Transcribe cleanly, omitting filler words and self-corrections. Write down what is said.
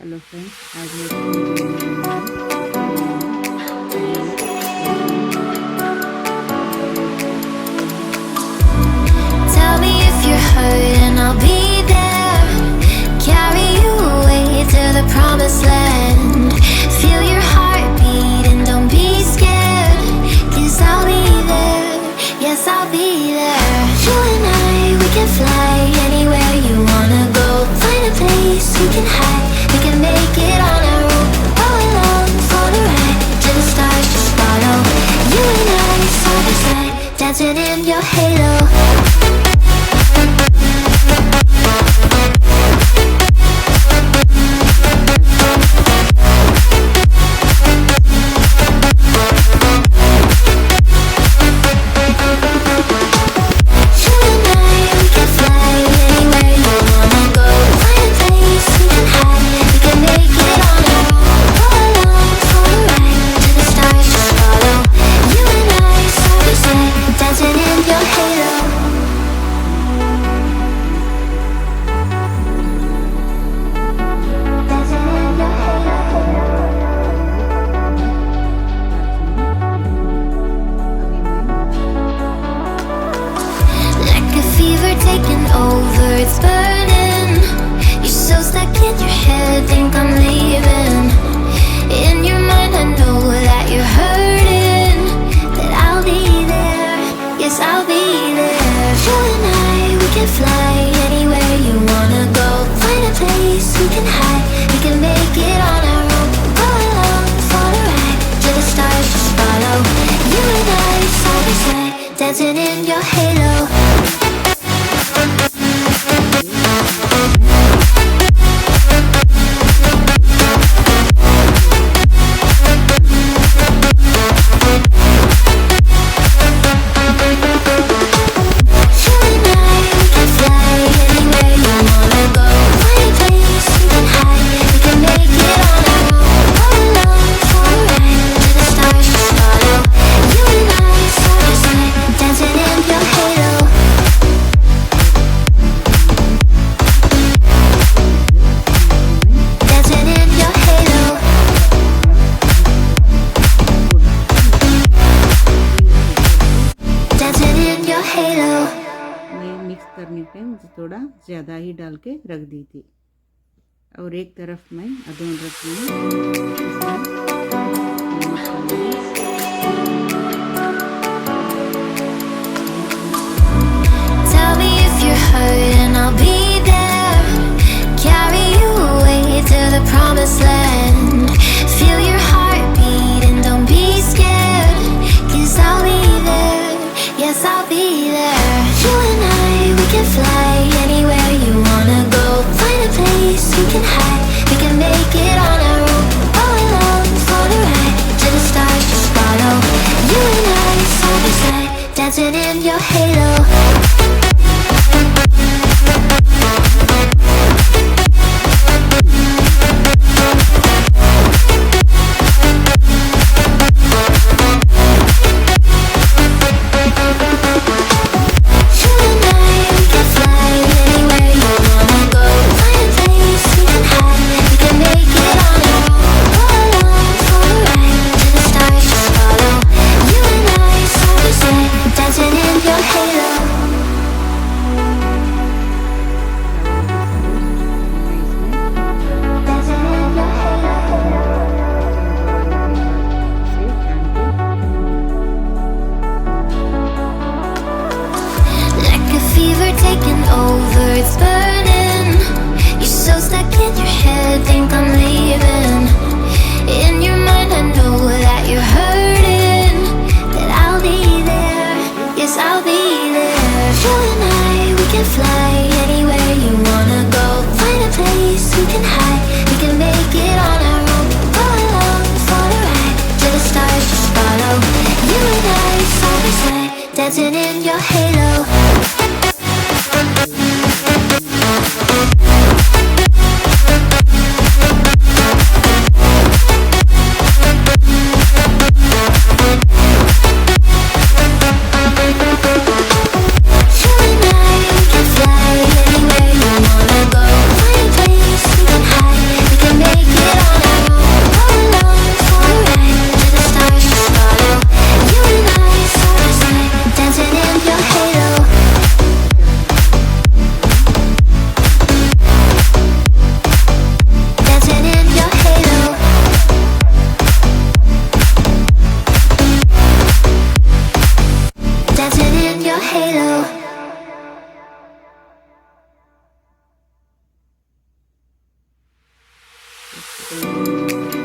Hello friends, आज मैं biryani Tell me if you're hurt and I'll be there. Carry you away to the promised land. Feel your heartbeat and don't be scared. 'Cause I'll be there, yes I'll be there. You and I, we can fly anywhere you wanna go. Find a place we can hide, we can make it on our own. Go along for the ride, to the stars just follow. You and I, side by side, dancing in your halo. Taking over, it's burning. You're so stuck in your head, think I'm leaving. In your mind I know that you're hurting, that I'll be there, yes I'll be there. You and I, we can fly anywhere you wanna go. Find a place we can hide, we can make it on our own. Go along for the ride, to the stars just follow. You and I, side by side, dancing in your halo. मैं mix करने time थोड़ा ज़्यादा ही डाल के रख दी थी। और एक तरफ मैं अदौन रख दी। Tell me if you're hurt and I'll be there. Carry you away to the promised land. Feel your heartbeat and don't be scared. 'Cause I'll be there, yes I'll be there. You and I, we can fly anywhere you wanna go. Find a place we can hide, we can make it on our own. Go along for the ride, to the stars just Tapos ito yung